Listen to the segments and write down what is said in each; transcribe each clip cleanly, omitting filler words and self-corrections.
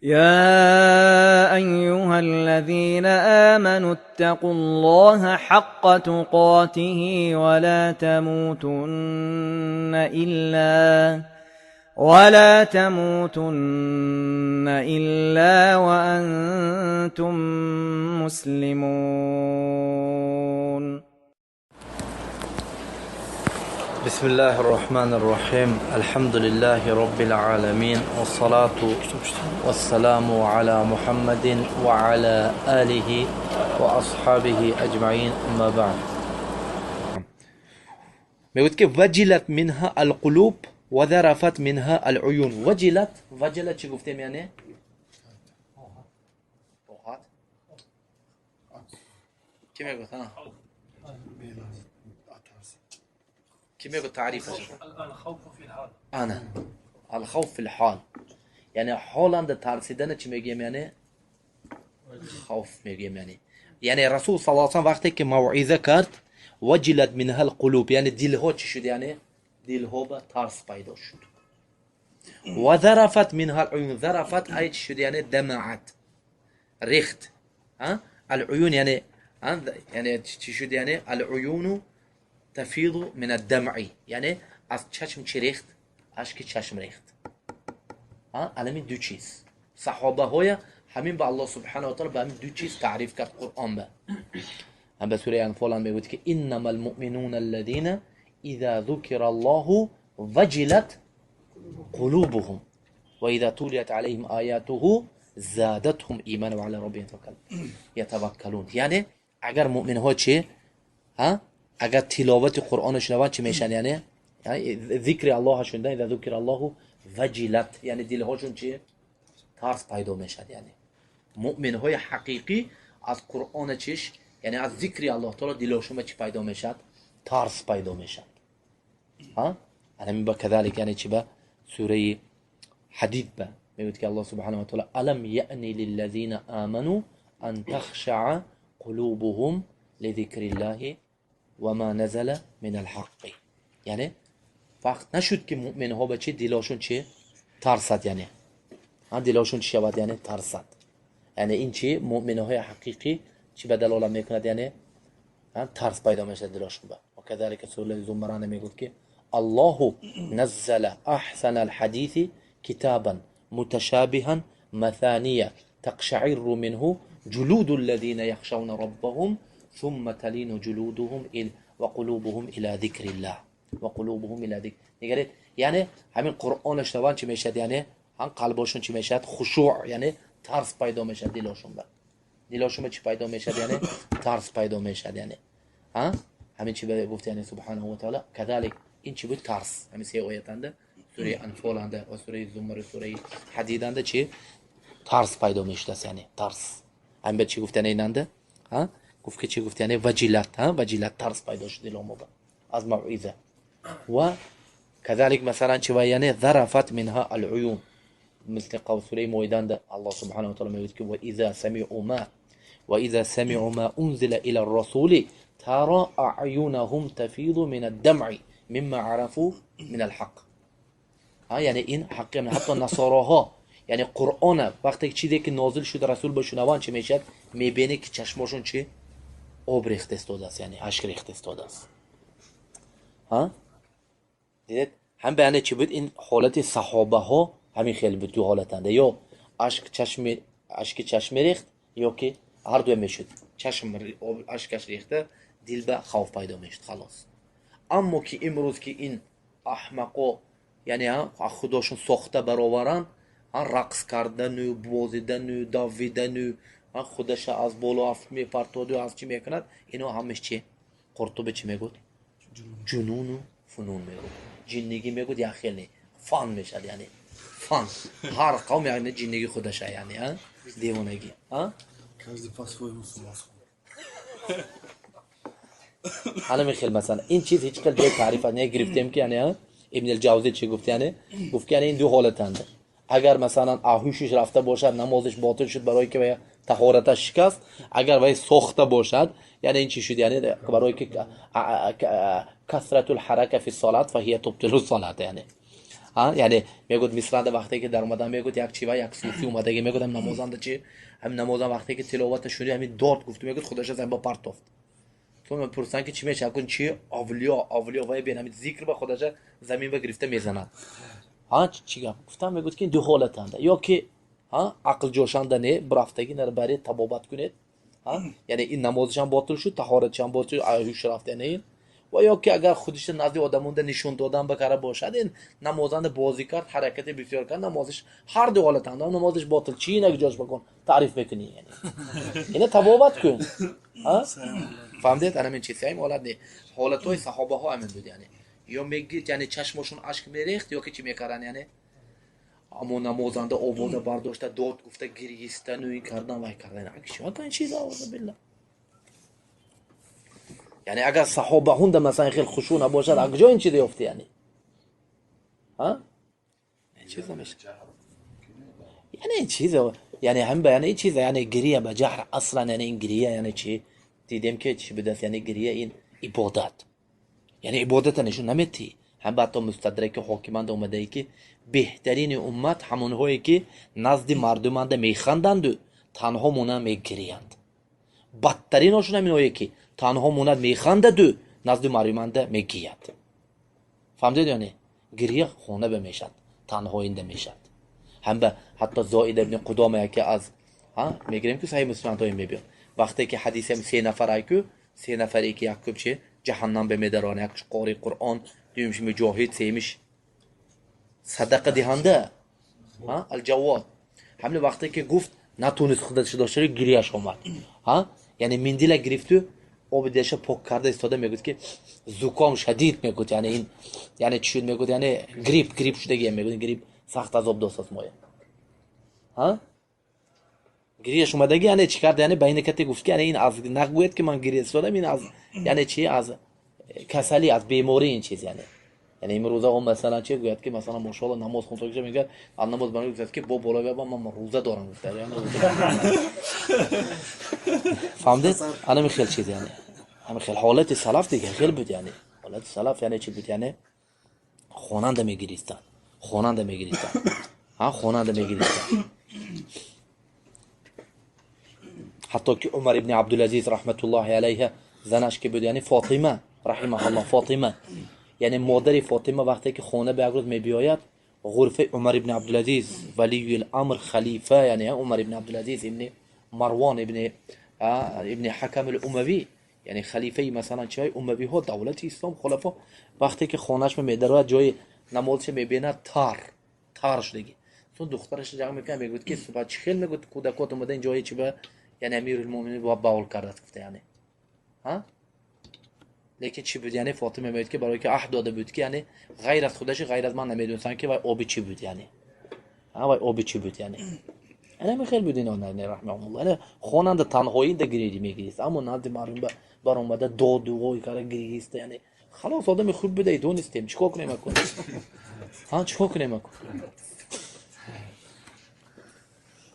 يا أيها الذين آمنوا اتقوا الله حق تقاته ولا تموتن إلا وأنتم مسلمون. بسم الله الرحمن الرحيم. الحمد لله رب العالمين، والصلاة والسلام على محمد وعلى آله وأصحابه أجمعين، أما بعد. میگوید که وجلت منها القلوب و ذرفت منها العیون. وجلت چی گفتیم؟ یعنی کی میگه؟ کی میگه تعریفش؟ الخوف في الحال. یعنی حالند ترسیدن چی میگیم؟ یعنی خوف میگیم. یعنی رسول صلی الله علیه و آله وقتی که موعظه کرد وجلت منها القلوب، یعنی دلها چی شد؟ یعنی دلها به ترس پیدا شد. و ذرفت منها العیون. ذرفت ای چی شد؟ یعنی دمعت، ریخت. العیون یعنی چی شد؟ یعنی العیون تفیض من الدمع، یعنی از چشم چی ریخت؟ اشک چشم ریخت. همین دو چیز صحابه های همین به الله سبحانه و تعالی به همین دو چیز تعریف کرد قرآن. هم به سوره انفال هم میگوید که انما المؤمنون الذين اذا ذكر الله وجلت قلوبهم و اذا تليت عليهم آیاته زادتهم ایمانا وعلى ربهم يتوکلون. یعنی اگر مؤمن ها چه اگر تلاوت قرآن شنوند چه میشن؟ یعنی ذکر الله شوندن، اذا ذکر الله وجلت، یعنی دلهاشون چه؟ ترس پیدا میشد. یعنی مؤمن های حقیقی از قرآن چش، یعنی از ذکر الله تعالی دلشون چی پیدا میشد؟ ترس پیدا میشد. همین با كذلك یعنی چی؟ با سوره حدید با میگوید که الله سبحانه و تعالی الم یعنی للذین آمنوا ان تخشع قلوبهم لذکر الله و ما نزل من الحق. یعنی وقت نشد که مؤمن ها به چه دلشون چه؟ ترسد. یعنی دلشون چی شود؟ یعنی ترسد. یعنی این چی؟ مؤمن های حقیقی چی به دلالت میکند؟ یعنی ترس پیدا میشه دلشون. و كذلك سوره زمران میگوید که الله نزل احسن الحديث كتابا متشابها مثانية تقشعر منه جلود الذين يخشون ربهم ثم تلين جلودهم وقلوبهم الى ذكر الله وقلوبهم الى ذكر. نگرید یعنی همین قرآن شنوان چی میشد؟ یعنی هم قلبشون چی میشد؟ خشوع، یعنی ترس پیدا میشد دلشون چی پیدا میشد؟ یعنی ترس پیدا میشد. یعنی همین چی گفت یعنی سبحانه و تعالی كذلك این چی بود؟ ترس. همین سه آیاتنده سوره انفال انده و سوره زمر سوره حدید انده چی؟ ترس پیدا میشد. یعنی ترس همین به چی گفتن ایننده؟ گفت که چی گفت؟ یعنی وجلت ترس پیدا شد دلمون از موعظه. و كذلك مثلا چی؟ و یعنی ذرفت منها العیون، مثل قول سوره مائده الله سبحانه و تعالی میگه که و اذا سمعوا ما انزل الى الرسول ترى اعینهم تفیض من الدمع مما عرفوا من الحق. یعنی این حق. حتی نصاراها یعنی قرآن وقتی چیزی که نازل شده رسول به شنوان چه میشد؟ میبینه که چشماشون چه؟ آب ریخته استاده است، یعنی اشک ریخته استاده است. دیدید هم بیانه چی بود؟ این حالت صحابه ها همین خیلی بود. دو حالتنده، یا اشک چشم ریخت، یا که هر دو میشد. چشم اشکش ریخته، دل به خوف پیدا میشد خلاص. اما که امروز که این احمقا یعنی خودشون ساخته برآورن، رقص کردن و بازیدن و دویدن و خودش از بالا افت میپرتاد و از چی میکند، اینا همش چی؟ قرطبه چی میگود؟ جنون و فنون میگود. جنگی میگود یا خیلی فان میشد. یعنی فان هر قوم یعنی جنگی خودشه، یعنی دیوانگی. حالا میخیل مثلا این چیز هیچ کل جای تعریف نگرفتیم که یعنی ابن الجوزی چی گفت؟ یعنی گفت که یعنی این دو حالتنده. اگر مثلا آهوشش رفته باشد نمازش باطل شد برای که طهارتش شکست، اگر وای سوخته باشد یعنی این چی شد؟ یعنی برای که کثرت الحرکه فی الصلاه فهی تبطل الصلاه. یعنی ها یعنی میگفت میسرند وقتی که در اومدن میگفت یک چی و یک صوفی اومده که میگفت هم نمازنده چی هم نمازن وقتی که تلاوت شده همین داد گفت میگفت خودش از با پرتافت تو میپرسن که چی میشه کن چی اولیا و بین همین ذکر به خودش زمین به گرفته میزنن ها چی گفتم میگفت که دو حالت هست یا که ها عقل جوشاندنه برافتگی در برای تبابت کنید ها یعنی این نمازش هم باطل شد طهارتش هم باطل شد هوش رفته نه و یا که اگر خودش نزد آدمونده نشون دادن بکره باشد این نمازنده بازی کرد حرکت بسیار کرد نمازش هر دو حالت هم نمازش باطل چی نگه جاش بکن تعریف میکنی یعنی اینه تبابت کن ها فهمدید انا من چیزی این حالت نه حالتای صحابه ها همین بود یعنی یا میگید یعنی چشمشون اشک میریخت یا که چی میکردن یعنی اما نمازنده آواز برداشته داد گفته گریستن و این کردن و این کردن چی این چیزا اعوذ بالله یعنی اگر صحابه هند مثلا خیلی خشوع نباشد اگه این چیزی افته یعنی ها این چیز نمیشه یعنی این چیز یعنی هم بیان این چیز یعنی گریه به جهر اصلا یعنی این گریه یعنی چی دیدیم که چی بدست یعنی گریه این عبادت یعنی عبادت نشون نمیدی هم بعد تو مستدرک حاکمان اومده ای که بهترین امت همون هایی که نزد مردمند میخندند و تنها مونن میگریند بدترین هاشون همین هایی که تنها موند میخندد و نزد مردمند میگیید فهمدید یعنی گریه خونه بمیشد تنها اینده میشد هم به حتی زائد ابن قدامه که از ها میگیم که صحیح مسلم تو میبین وقتی که حدیث هم 3 نفر که 3 نفری که یک چه جهنم به میدران یک قاری قرآن دیمش مجاهد سیمش صدقه دهنده ها الجواد همین وقتی که گفت نتونست خودش داشته گریهش اومد ها یعنی مندیل گرفت آب دیشه پاک کرده استاده میگه که زکام شدید میگه یعنی این یعنی چی میگه یعنی گریپ شده میگه گریپ سخت عذاب داست مایه ها گریهش اومدگی یعنی چی کرد یعنی بین کته گفت که یعنی این از نگوید که من گریه استادم این از یعنی چی از کسلی از بیماری این چیز یعنی این روزا هم مثلا چی گوید که مثلا ماشاءالله نماز خونده که میگه نماز برای گفت که با بالا بابا من روزه دارم گفت یعنی فهمید انا خیلی چیز یعنی همین خیلی حالت سلف دیگه خیلی بود یعنی حالت سلف یعنی چی بود یعنی خواننده میگیریستن ها خواننده میگیریستن حتی که عمر ابن عبدالعزیز رحمت الله علیه زنش که بود یعنی فاطمه رحمه الله فاطمه یعنی مادر فاطمه وقتی که خونه به اگرود می بیاید غرفه عمر ابن عبدالعزیز ولی الامر خلیفه یعنی عمر ابن عبدالعزیز ابن مروان ابن حکم الاموی یعنی خلیفه مثلا چای اموی ها دولت اسلام خلفا وقتی که خونش می درآید جای نمازش میبینه تار شدگی تو دخترش جمع میکنه میگه که صبح چخیل میگه کودکات اومده این جایی چی به یعنی امیرالمومنین با باول کرده گفته یعنی ها لیکن چی بود یعنی فاطمه میگه که برای که عهد داده بود که یعنی غیر از خودش غیر از من نمیدونستن که وای آبی چی بود یعنی ها وای آبی چی بود یعنی انا خیلی بود اینا نه رحمه الله انا خواننده تنهایی دگیری میگیست اما نزد مردم بر اومده داد و وای کار گریست یعنی خلاص آدم خوب بده دونستیم چیکار کنیم ها چیکار کنیم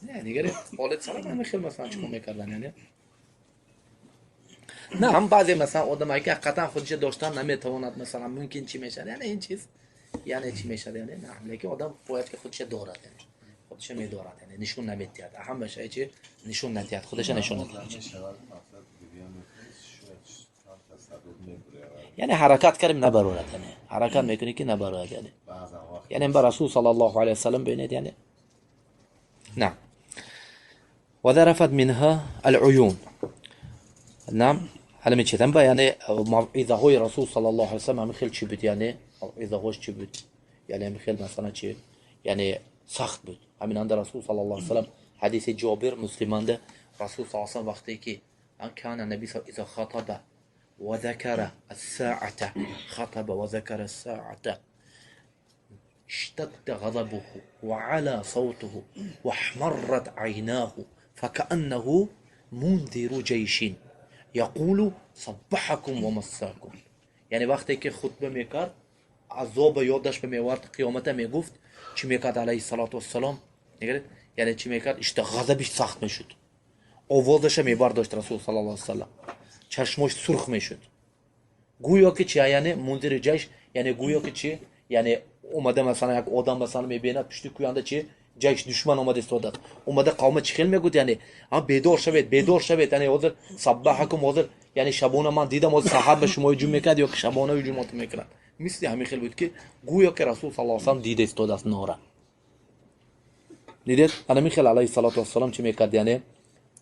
نه دیگه حالت سلام همه خیلی مثلا چیکار میکردن یعنی نه هم بعضی مثلا آدمایی که حقیقتا خودش داشتن نمیتواند مثلا ممکن چی میشه یعنی این چیز یعنی چی میشه یعنی نه لیکن آدم باید که خودش دارد یعنی خودش میدارد یعنی نشون نمیدید اهم بشه چی نشون ندید خودش نشون ندید یعنی حرکت کردیم نبرورد یعنی حرکت میکنی که نبرورد یعنی بر رسول صلی الله علیه و سلم بینید یعنی نعم وذرفت منها العيون نعم حالا میچیدم با یعنی موعظه های رسول صلی الله علیه و سلم خیلی چی بود یعنی موعظه هاش چی بود یعنی خیلی مثلا چی یعنی سخت بود همین اند رسول صلی الله علیه و سلم حدیث جابر مسلمانده رسول صلی الله علیه و سلم وقتی که كان النبي صلى الله عليه وسلم اذا خطب وذكر الساعه خطب وذكر الساعه اشتد غضبه وعلى صوته واحمرت عيناه فكأنه منذر جيش يقول صبحكم ومساكم یعنی وقتی که خطبه میکرد عذاب یادش به میورد قیامت میگفت چی میکرد علیه الصلاه و السلام یعنی چی میکرد غضبش سخت میشد آوازش میبرداشت رسول صلی الله علیه و سلم چشمش سرخ میشد گویا که چی یعنی منذر جیش یعنی گویا که چی یعنی اومده مثلا یک آدم مثلا میبینه پشت کوینده چی جایش دشمن اومده استاد است، اومده قوم چی خیل میگوت، یعنی بیدار شوید بیدار شوید، یعنی حاضر صباحکم حاضر، یعنی شبانه من دیدم از صحاب به شما هجوم میکرد یا که شبانه هجومات میکرد، مثل همین خیل بود که گویا که رسول صلی الله علیه و سلم دیده استاد است ناره. دیدید انا میخواد علیه السلام چی میکرد، یعنی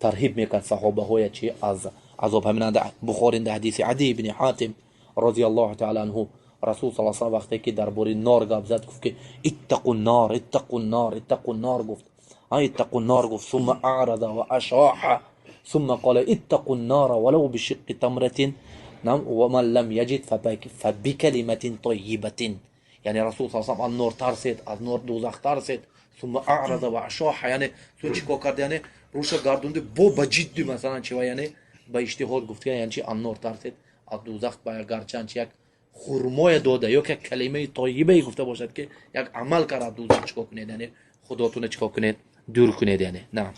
ترهیب میکرد صحابه های چی از عذاب. همین بخاری در حدیث عدی بن حاتم رضی الله تعالی عنه رسول صلی الله علیه و وقتی که درباره نار گفت زد، گفت که اتقوا النار اتقوا النار اتقوا النار، گفت اتقوا النار، گفت ثم اعرض و اشاح ثم قال اتقوا النار ولو بشق تمره، نعم، ومن لم يجد فبكلمه طيبه. یعنی رسول صلی الله علیه و از نار ترسید، از نار دوزخ ترسید، ثم اعرض و اشاح، یعنی تو چیکار کرد، یعنی روش گردونده با جدی مثلا چی، یعنی با اجتهاد گفت، یعنی چی ان نار ترسید، از دوزخ با گرچنچ یک خرمای داده یا که کلمه طیبه گفته باشد که یک عمل کرد دوزخ چیکار کنید، یعنی خداتون چیکار کنید، دور کنید، یعنی نه.